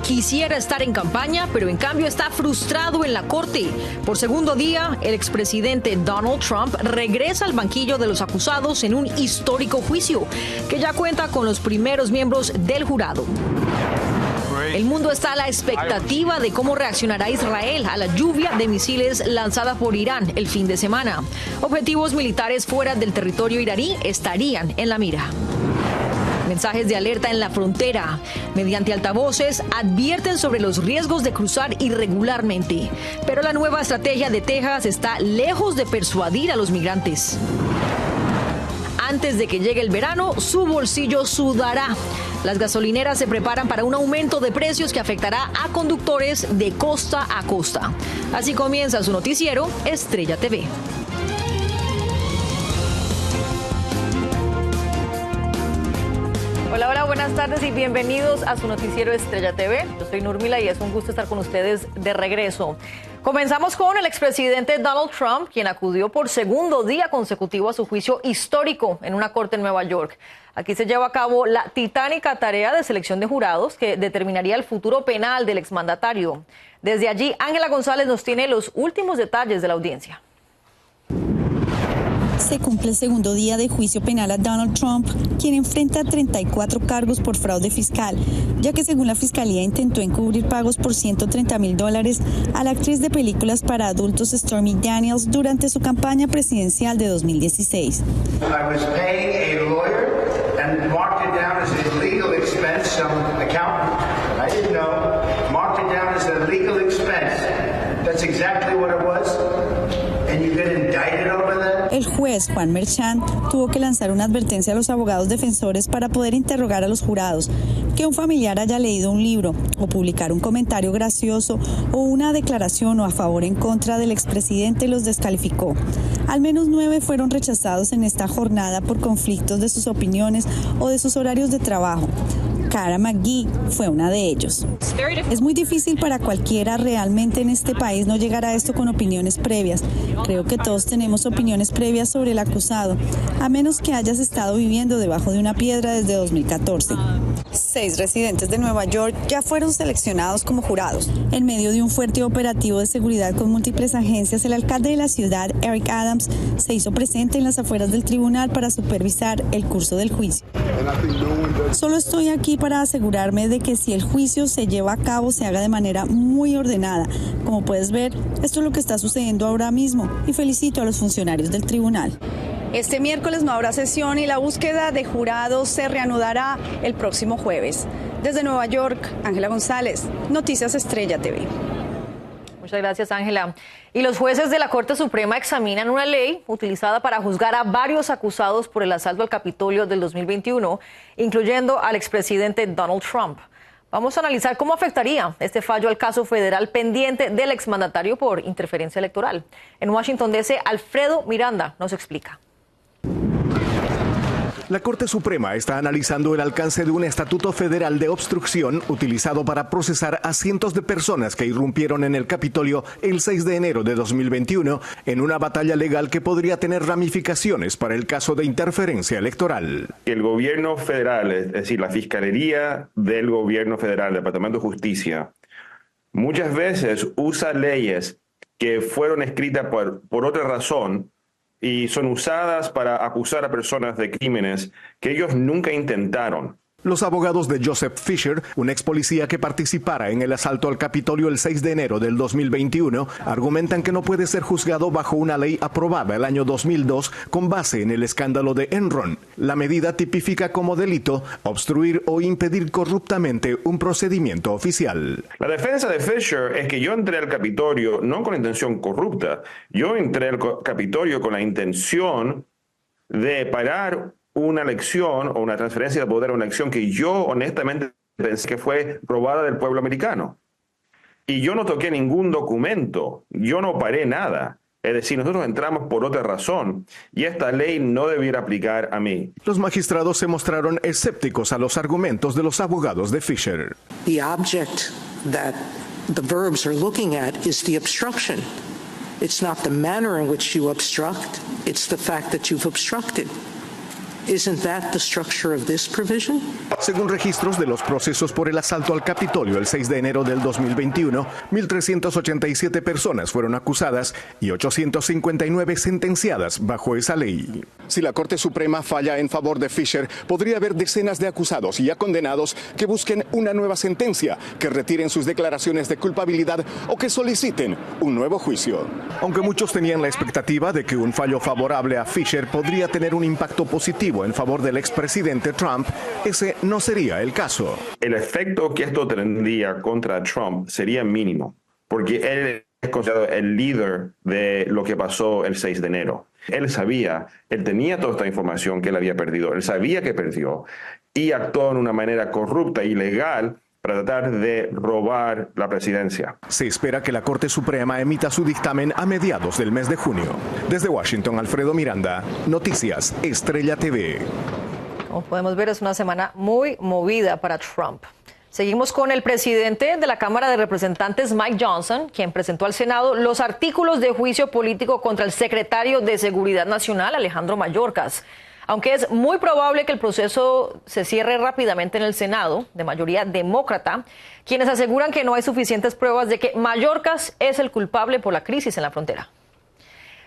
quisiera estar en campaña, pero en cambio está frustrado en la corte. Por segundo día, el expresidente Donald Trump regresa al banquillo de los acusados en un histórico juicio, que ya cuenta con los primeros miembros del jurado. El mundo está a la expectativa de cómo reaccionará Israel a la lluvia de misiles lanzada por Irán el fin de semana. Objetivos militares fuera del territorio iraní estarían en la mira. Mensajes de alerta en la frontera. Mediante altavoces advierten sobre los riesgos de cruzar irregularmente. Pero la nueva estrategia de Texas está lejos de persuadir a los migrantes. Antes de que llegue el verano, su bolsillo sudará. Las gasolineras se preparan para un aumento de precios que afectará a conductores de costa a costa. Así comienza su noticiero Estrella TV. Hola, hola, buenas tardes y bienvenidos a su noticiero Estrella TV. Yo soy Nurmila y es un gusto estar con ustedes de regreso. Comenzamos con el expresidente Donald Trump, quien acudió por segundo día consecutivo a su juicio histórico en una corte en Nueva York. Aquí se lleva a cabo la titánica tarea de selección de jurados que determinaría el futuro penal del exmandatario. Desde allí, Ángela González nos tiene los últimos detalles de la audiencia. Se cumple el segundo día de juicio penal a Donald Trump, quien enfrenta 34 cargos por fraude fiscal, ya que según la fiscalía intentó encubrir pagos por $130,000 a la actriz de películas para adultos Stormy Daniels durante su campaña presidencial de 2016. El juez Juan Merchan tuvo que lanzar una advertencia a los abogados defensores para poder interrogar a los jurados. Que un familiar haya leído un libro o publicar un comentario gracioso o una declaración o a favor o en contra del expresidente los descalificó. Al menos 9 fueron rechazados en esta jornada por conflictos de sus opiniones o de sus horarios de trabajo. Cara McGee fue una de ellos. Es muy difícil para cualquiera realmente en este país no llegar a esto con opiniones previas. Creo que todos tenemos opiniones previas sobre el acusado, a menos que hayas estado viviendo debajo de una piedra desde 2014. 6 residentes de Nueva York ya fueron seleccionados como jurados. En medio de un fuerte operativo de seguridad con múltiples agencias, el alcalde de la ciudad, Eric Adams, se hizo presente en las afueras del tribunal para supervisar el curso del juicio. Solo estoy aquí para asegurarme de que si el juicio se lleva a cabo se haga de manera muy ordenada. Como puedes ver, esto es lo que está sucediendo ahora mismo y felicito a los funcionarios del tribunal. Este miércoles no habrá sesión y la búsqueda de jurados se reanudará el próximo jueves. Desde Nueva York, Ángela González, Noticias Estrella TV. Muchas gracias, Ángela. Y los jueces de la Corte Suprema examinan una ley utilizada para juzgar a varios acusados por el asalto al Capitolio del 2021, incluyendo al expresidente Donald Trump. Vamos a analizar cómo afectaría este fallo al caso federal pendiente del exmandatario por interferencia electoral. En Washington, D.C., Alfredo Miranda nos explica. La Corte Suprema está analizando el alcance de un estatuto federal de obstrucción utilizado para procesar a cientos de personas que irrumpieron en el Capitolio el 6 de enero de 2021 en una batalla legal que podría tener ramificaciones para el caso de interferencia electoral. El gobierno federal, es decir, la Fiscalía del gobierno federal, el Departamento de Justicia, muchas veces usa leyes que fueron escritas por otra razón y son usadas para acusar a personas de crímenes que ellos nunca intentaron. Los abogados de Joseph Fisher, un ex policía que participara en el asalto al Capitolio el 6 de enero del 2021, argumentan que no puede ser juzgado bajo una ley aprobada el año 2002 con base en el escándalo de Enron. La medida tipifica como delito obstruir o impedir corruptamente un procedimiento oficial. La defensa de Fisher es que yo entré al Capitolio no con intención corrupta, yo entré al Capitolio con la intención de parar una elección o una transferencia de poder a una elección que yo honestamente pensé que fue robada del pueblo americano. Y yo no toqué ningún documento, yo no paré nada. Es decir, nosotros entramos por otra razón y esta ley no debiera aplicar a mí. Los magistrados se mostraron escépticos a los argumentos de los abogados de Fisher. The object that the verbs are looking at is the obstruction. It's not the manner in which you obstruct, it's the fact that you've obstructed. Isn't that the structure of this provision? Según registros de los procesos por el asalto al Capitolio el 6 de enero del 2021, 1.387 personas fueron acusadas y 859 sentenciadas bajo esa ley. Si la Corte Suprema falla en favor de Fisher, podría haber decenas de acusados y ya condenados que busquen una nueva sentencia, que retiren sus declaraciones de culpabilidad o que soliciten un nuevo juicio. Aunque muchos tenían la expectativa de que un fallo favorable a Fisher podría tener un impacto positivo en favor del expresidente Trump, ese no sería el caso. El efecto que esto tendría contra Trump sería mínimo, porque él es considerado el líder de lo que pasó el 6 de enero. Él sabía, él tenía toda esta información que él había perdido, él sabía que perdió y actuó de una manera corrupta y ilegal para tratar de robar la presidencia. Se espera que la Corte Suprema emita su dictamen a mediados del mes de junio. Desde Washington, Alfredo Miranda, Noticias Estrella TV. Como podemos ver, es una semana muy movida para Trump. Seguimos con el presidente de la Cámara de Representantes, Mike Johnson, quien presentó al Senado los artículos de juicio político contra el secretario de Seguridad Nacional, Alejandro Mayorkas. Aunque es muy probable que el proceso se cierre rápidamente en el Senado, de mayoría demócrata, quienes aseguran que no hay suficientes pruebas de que Mayorkas es el culpable por la crisis en la frontera.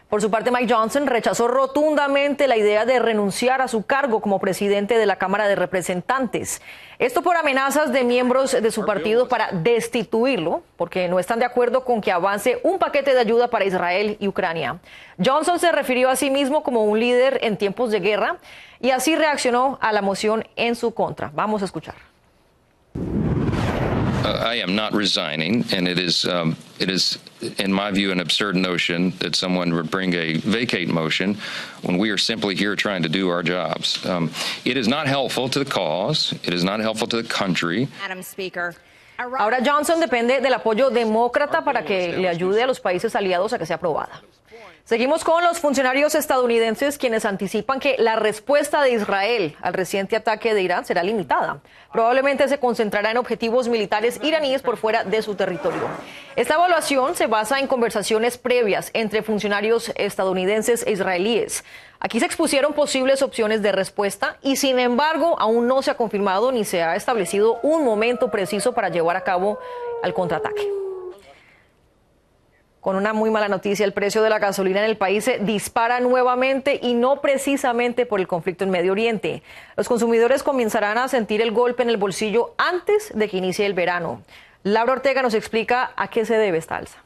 Por su parte, Mike Johnson rechazó rotundamente la idea de renunciar a su cargo como presidente de la Cámara de Representantes. Esto por amenazas de miembros de su partido para destituirlo, porque no están de acuerdo con que avance un paquete de ayuda para Israel y Ucrania. Johnson se refirió a sí mismo como un líder en tiempos de guerra y así reaccionó a la moción en su contra. Vamos a escuchar. I am not resigning, and it is, in my view, an absurd notion that someone would bring a vacate motion when we are simply here trying to do our jobs. It is not helpful to the cause. It is not helpful to the country. Madam Speaker. Ahora Johnson depende del apoyo demócrata para que le ayude a los países aliados a que sea aprobada. Seguimos con los funcionarios estadounidenses quienes anticipan que la respuesta de Israel al reciente ataque de Irán será limitada. Probablemente se concentrará en objetivos militares iraníes por fuera de su territorio. Esta evaluación se basa en conversaciones previas entre funcionarios estadounidenses e israelíes. Aquí se expusieron posibles opciones de respuesta y, sin embargo, aún no se ha confirmado ni se ha establecido un momento preciso para llevar a cabo el contraataque. Con una muy mala noticia, el precio de la gasolina en el país se dispara nuevamente y no precisamente por el conflicto en Medio Oriente. Los consumidores comenzarán a sentir el golpe en el bolsillo antes de que inicie el verano. Laura Ortega nos explica a qué se debe esta alza.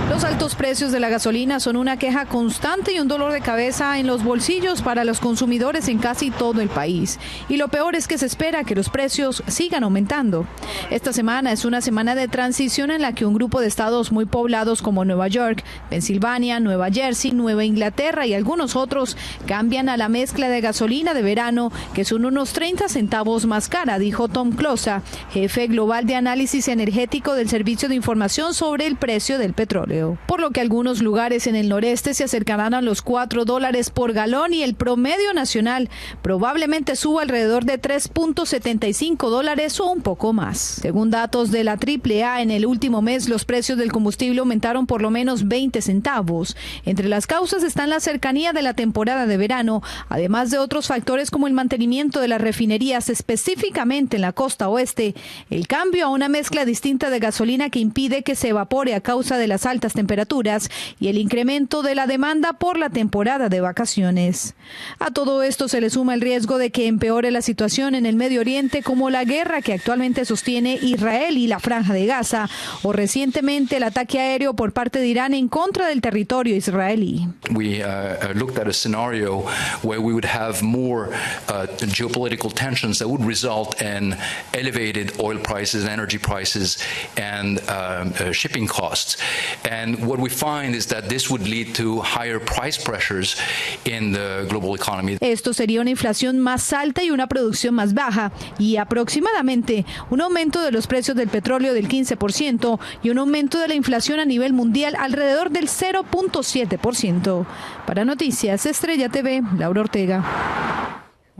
Los altos precios de la gasolina son una queja constante y un dolor de cabeza en los bolsillos para los consumidores en casi todo el país. Y lo peor es que se espera que los precios sigan aumentando. Esta semana es una semana de transición en la que un grupo de estados muy poblados como Nueva York, Pensilvania, Nueva Jersey, Nueva Inglaterra y algunos otros cambian a la mezcla de gasolina de verano, que son unos 30 centavos más cara, dijo Tom Closa, jefe global de análisis energético del Servicio de Información sobre el precio del petróleo. Por lo que algunos lugares en el noreste se acercarán a los $4 por galón y el promedio nacional probablemente suba alrededor de $3.75 o un poco más. Según datos de la AAA, en el último mes los precios del combustible aumentaron por lo menos 20 centavos. Entre las causas están la cercanía de la temporada de verano, además de otros factores como el mantenimiento de las refinerías, específicamente en la costa oeste, el cambio a una mezcla distinta de gasolina que impide que se evapore a causa de las altas temperaturas y el incremento de la demanda por la temporada de vacaciones. A todo esto se le suma el riesgo de que empeore la situación en el Medio Oriente, como la guerra que actualmente sostiene Israel y la Franja de Gaza, o recientemente el ataque aéreo por parte de Irán en contra del territorio israelí. We looked at a scenario where we would have more geopolitical tensions that would result in elevated oil prices, energy prices, and shipping costs. And what we find is that this would lead to higher price pressures in the global economy. Esto sería una inflación más alta y una producción más baja, y aproximadamente un aumento de los precios del petróleo del 15% y un aumento de la inflación a nivel mundial alrededor del 0.7%. Para Noticias Estrella TV, Laura Ortega.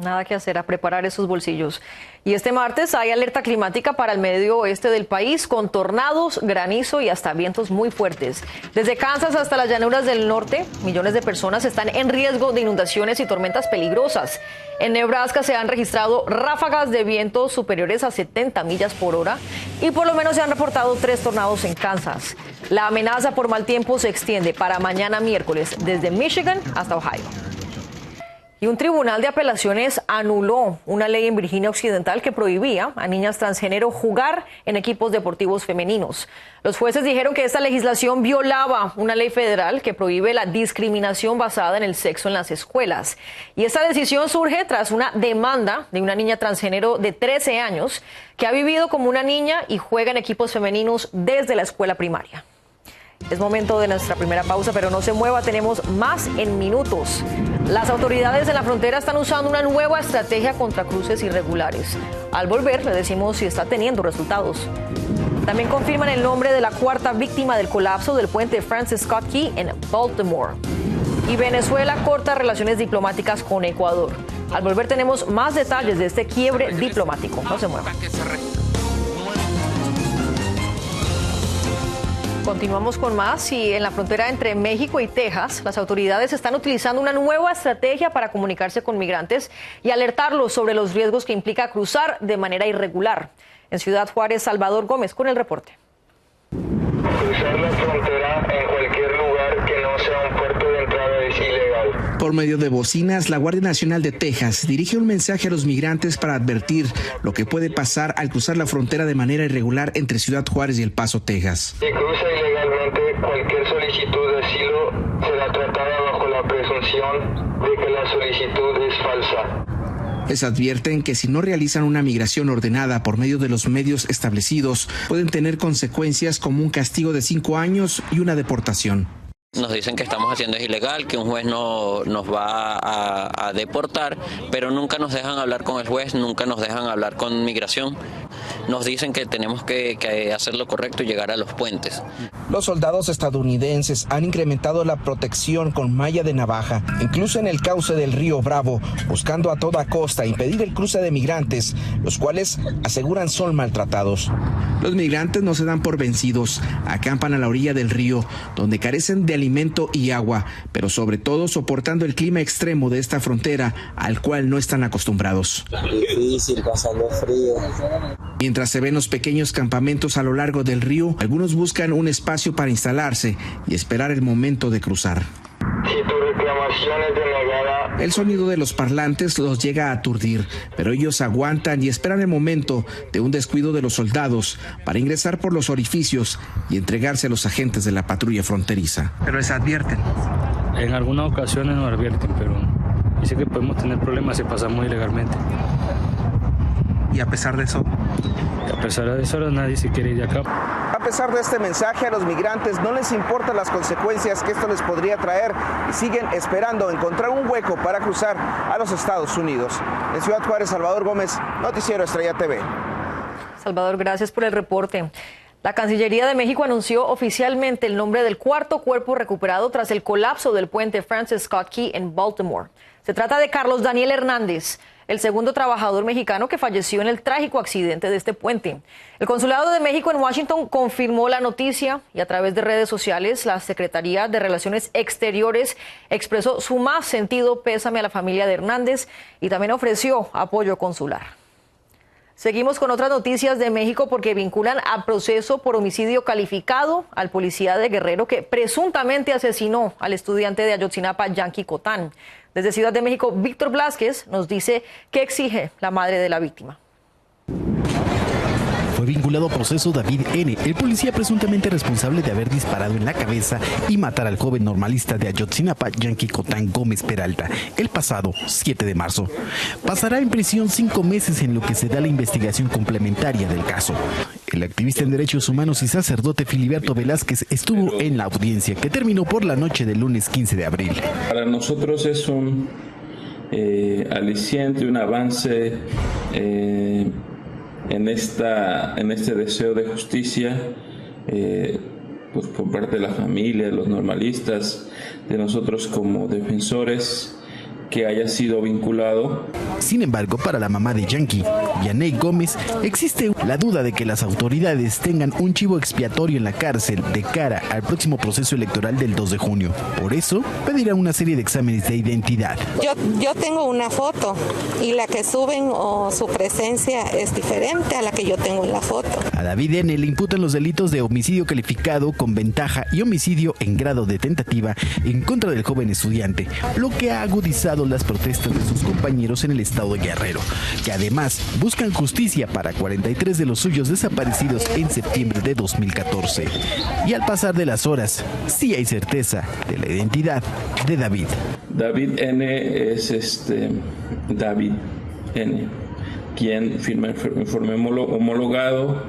Nada que hacer, a preparar esos bolsillos. Y este martes hay alerta climática para el medio oeste del país con tornados, granizo y hasta vientos muy fuertes. Desde Kansas hasta las llanuras del norte, millones de personas están en riesgo de inundaciones y tormentas peligrosas. En Nebraska se han registrado ráfagas de viento superiores a 70 millas por hora y por lo menos se han reportado 3 tornados en Kansas. La amenaza por mal tiempo se extiende para mañana miércoles desde Michigan hasta Ohio. Y un tribunal de apelaciones anuló una ley en Virginia Occidental que prohibía a niñas transgénero jugar en equipos deportivos femeninos. Los jueces dijeron que esta legislación violaba una ley federal que prohíbe la discriminación basada en el sexo en las escuelas. Y esta decisión surge tras una demanda de una niña transgénero de 13 años que ha vivido como una niña y juega en equipos femeninos desde la escuela primaria. Es momento de nuestra primera pausa, pero no se mueva, tenemos más en minutos. Las autoridades en la frontera están usando una nueva estrategia contra cruces irregulares. Al volver, le decimos si está teniendo resultados. También confirman el nombre de la 4ª víctima del colapso del puente Francis Scott Key en Baltimore. Y Venezuela corta relaciones diplomáticas con Ecuador. Al volver tenemos más detalles de este quiebre diplomático. No se mueva. Continuamos con más y en la frontera entre México y Texas, las autoridades están utilizando una nueva estrategia para comunicarse con migrantes y alertarlos sobre los riesgos que implica cruzar de manera irregular. En Ciudad Juárez, Salvador Gómez con el reporte. Cruzar la frontera en cualquier lugar que no sea un puerto de entrada es ilegal. Por medio de bocinas, la Guardia Nacional de Texas dirige un mensaje a los migrantes para advertir lo que puede pasar al cruzar la frontera de manera irregular entre Ciudad Juárez y El Paso, Texas. Si cruza ilegalmente, cualquier solicitud de asilo será tratada bajo la presunción de que la solicitud es falsa. Les advierten que si no realizan una migración ordenada por medio de los medios establecidos, pueden tener consecuencias como un castigo de 5 años y una deportación. Nos dicen que estamos haciendo es ilegal, que un juez nos va a deportar, pero nunca nos dejan hablar con el juez, nunca nos dejan hablar con migración. Nos dicen que tenemos que hacer lo correcto y llegar a los puentes. Los soldados estadounidenses han incrementado la protección con malla de navaja, incluso en el cauce del río Bravo, buscando a toda costa impedir el cruce de migrantes, los cuales aseguran son maltratados. Los migrantes no se dan por vencidos, acampan a la orilla del río, donde carecen de alimento y agua, pero sobre todo soportando el clima extremo de esta frontera al cual no están acostumbrados. Difícil, pasando frío. Mientras se ven los pequeños campamentos a lo largo del río, algunos buscan un espacio para instalarse y esperar el momento de cruzar. Si tu reclamación es denegada, el sonido de los parlantes los llega a aturdir, pero ellos aguantan y esperan el momento de un descuido de los soldados para ingresar por los orificios y entregarse a los agentes de la patrulla fronteriza. Pero les advierten. En algunas ocasiones nos advierten, pero dice que podemos tener problemas si pasamos ilegalmente. Y a pesar de eso, ahora nadie se quiere ir de acá. A pesar de este mensaje, a los migrantes no les importan las consecuencias que esto les podría traer y siguen esperando encontrar un hueco para cruzar a los Estados Unidos. En Ciudad Juárez, Salvador Gómez, Noticiero Estrella TV. Salvador, gracias por el reporte. La Cancillería de México anunció oficialmente el nombre del 4º cuerpo recuperado tras el colapso del puente Francis Scott Key en Baltimore. Se trata de Carlos Daniel Hernández, el segundo trabajador mexicano que falleció en el trágico accidente de este puente. El Consulado de México en Washington confirmó la noticia y a través de redes sociales la Secretaría de Relaciones Exteriores expresó su más sentido pésame a la familia de Hernández y también ofreció apoyo consular. Seguimos con otras noticias de México porque vinculan a proceso por homicidio calificado al policía de Guerrero que presuntamente asesinó al estudiante de Ayotzinapa, Yankee Cotán. Desde Ciudad de México, Víctor Blázquez nos dice qué exige la madre de la víctima. Fue vinculado a proceso David N., el policía presuntamente responsable de haber disparado en la cabeza y matar al joven normalista de Ayotzinapa, Yankee Cotán Gómez Peralta, el pasado 7 de marzo. Pasará en prisión 5 meses en lo que se da la investigación complementaria del caso. El activista en derechos humanos y sacerdote Filiberto Velázquez estuvo en la audiencia que terminó por la noche del lunes 15 de abril. Para nosotros es un aliciente, un avance en este deseo de justicia, pues por parte de la familia, de los normalistas, de nosotros como defensores, que haya sido vinculado. Sin embargo, para la mamá de Yankee, Vianey Gómez, existe la duda de que las autoridades tengan un chivo expiatorio en la cárcel de cara al próximo proceso electoral del 2 de junio. Por eso, pedirá una serie de exámenes de identidad. Yo tengo una foto y la que suben o su presencia es diferente a la que yo tengo en la foto. A David N. le imputan los delitos de homicidio calificado con ventaja y homicidio en grado de tentativa en contra del joven estudiante, lo que ha agudizado las protestas de sus compañeros en el estado de Guerrero, que además buscan justicia para 43 de los suyos desaparecidos en septiembre de 2014. Y al pasar de las horas, sí hay certeza de la identidad de David. David N. es David N., quien firma el informe homologado,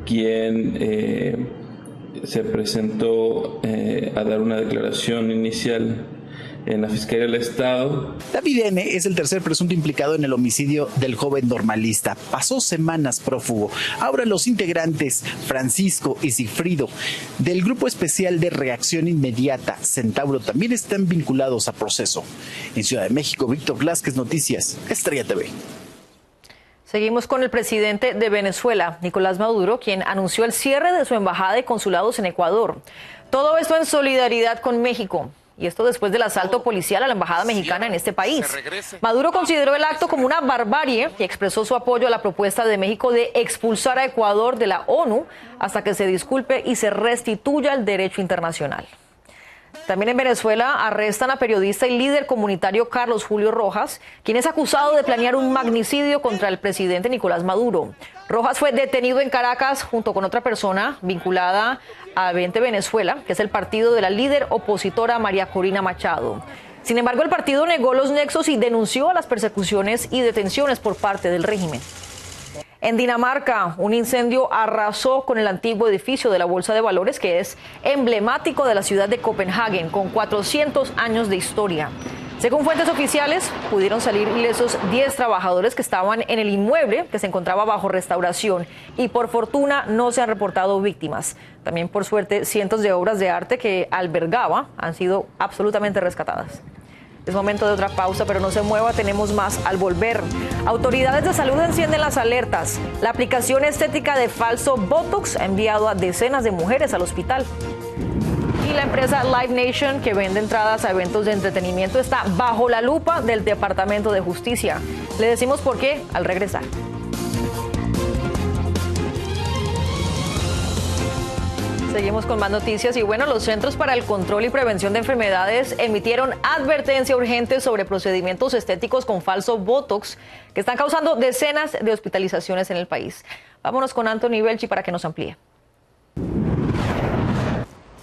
quien se presentó a dar una declaración inicial en la Fiscalía del Estado. David N. es el tercer presunto implicado en el homicidio del joven normalista. Pasó semanas prófugo. Ahora los integrantes Francisco y Sigfrido del Grupo Especial de Reacción Inmediata Centauro también están vinculados a proceso. En Ciudad de México, Víctor Velázquez, Noticias, Estrella TV. Seguimos con el presidente de Venezuela, Nicolás Maduro, quien anunció el cierre de su embajada y consulados en Ecuador. Todo esto en solidaridad con México. Y esto después del asalto policial a la embajada mexicana en este país. Maduro consideró el acto como una barbarie y expresó su apoyo a la propuesta de México de expulsar a Ecuador de la ONU hasta que se disculpe y se restituya el derecho internacional. También en Venezuela arrestan a periodista y líder comunitario Carlos Julio Rojas, quien es acusado de planear un magnicidio contra el presidente Nicolás Maduro. Rojas fue detenido en Caracas junto con otra persona vinculada a 20 Venezuela, que es el partido de la líder opositora María Corina Machado. Sin embargo, el partido negó los nexos y denunció a las persecuciones y detenciones por parte del régimen. En Dinamarca, un incendio arrasó con el antiguo edificio de la Bolsa de Valores, que es emblemático de la ciudad de Copenhague, con 400 años de historia. Según fuentes oficiales, pudieron salir ilesos 10 trabajadores que estaban en el inmueble, que se encontraba bajo restauración, y por fortuna no se han reportado víctimas. También, por suerte, cientos de obras de arte que albergaba han sido absolutamente rescatadas. Es momento de otra pausa, pero no se mueva, tenemos más al volver. Autoridades de salud encienden las alertas. La aplicación estética de falso Botox ha enviado a decenas de mujeres al hospital. Y la empresa Live Nation, que vende entradas a eventos de entretenimiento, está bajo la lupa del Departamento de Justicia. Le decimos por qué al regresar. Seguimos con más noticias y bueno, los Centros para el Control y Prevención de Enfermedades emitieron advertencia urgente sobre procedimientos estéticos con falso Botox que están causando decenas de hospitalizaciones en el país. Vámonos con Anthony Belchi para que nos amplíe.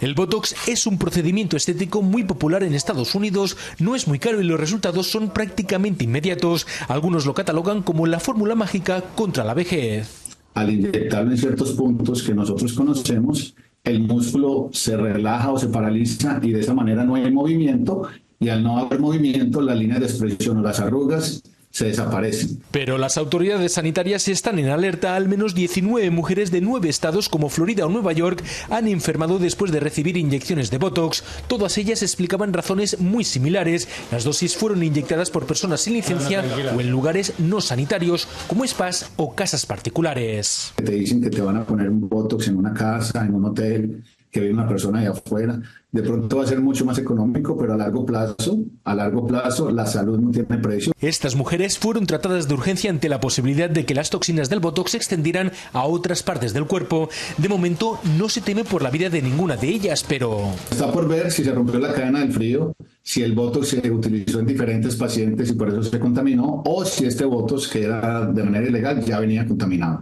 El Botox es un procedimiento estético muy popular en Estados Unidos, no es muy caro y los resultados son prácticamente inmediatos. Algunos lo catalogan como la fórmula mágica contra la vejez. Al inyectarlo en ciertos puntos que nosotros conocemos, el músculo se relaja o se paraliza y de esa manera no hay movimiento, y al no haber movimiento las líneas de expresión o las arrugas se desaparecen. Pero las autoridades sanitarias están en alerta. Al menos 19 mujeres de 9 estados como Florida o Nueva York han enfermado después de recibir inyecciones de Botox. Todas ellas explicaban razones muy similares. Las dosis fueron inyectadas por personas sin licencia o en lugares no sanitarios como spas o casas particulares. Te dicen que te van a poner un Botox en una casa, en un hotel, que vive una persona de afuera. De pronto va a ser mucho más económico, pero a largo plazo la salud no tiene precio. Estas mujeres fueron tratadas de urgencia ante la posibilidad de que las toxinas del Botox se extendieran a otras partes del cuerpo. De momento no se teme por la vida de ninguna de ellas, pero... Está por ver si se rompió la cadena del frío, si el Botox se utilizó en diferentes pacientes y por eso se contaminó, o si este Botox, que era de manera ilegal, ya venía contaminado.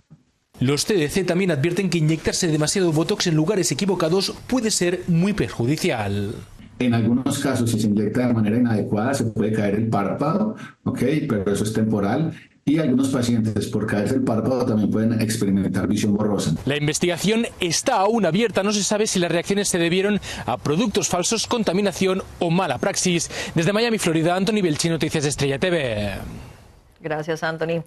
Los CDC también advierten que inyectarse demasiado Botox en lugares equivocados puede ser muy perjudicial. En algunos casos, si se inyecta de manera inadecuada, se puede caer el párpado, pero eso es temporal. Y algunos pacientes, por caerse el párpado, también pueden experimentar visión borrosa. La investigación está aún abierta. No se sabe si las reacciones se debieron a productos falsos, contaminación o mala praxis. Desde Miami, Florida, Anthony Belchi, Noticias de Estrella TV. Gracias, Anthony.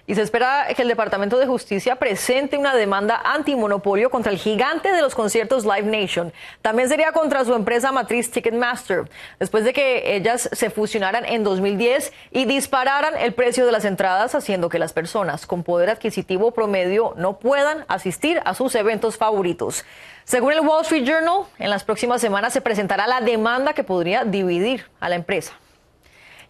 Y se espera que el Departamento de Justicia presente una demanda antimonopolio contra el gigante de los conciertos Live Nation. También sería contra su empresa matriz Ticketmaster, después de que ellas se fusionaran en 2010 y dispararan el precio de las entradas, haciendo que las personas con poder adquisitivo promedio no puedan asistir a sus eventos favoritos. Según el Wall Street Journal, en las próximas semanas se presentará la demanda que podría dividir a la empresa.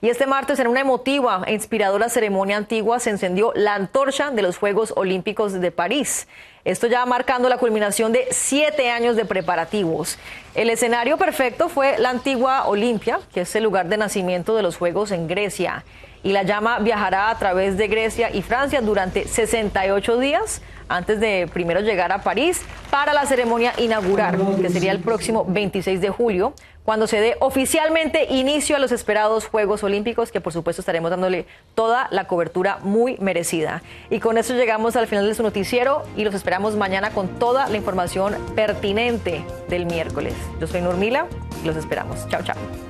Y este martes, en una emotiva e inspiradora ceremonia antigua, se encendió la antorcha de los Juegos Olímpicos de París. Esto ya marcando la culminación de 7 años de preparativos. El escenario perfecto fue la antigua Olimpia, que es el lugar de nacimiento de los Juegos en Grecia. Y la llama viajará a través de Grecia y Francia durante 68 días antes de primero llegar a París para la ceremonia inaugural, que sería el próximo 26 de julio, cuando se dé oficialmente inicio a los esperados Juegos Olímpicos, que por supuesto estaremos dándole toda la cobertura muy merecida. Y con eso llegamos al final de su noticiero y los esperamos mañana con toda la información pertinente del miércoles. Yo soy Nurmila y los esperamos. Chao, chao.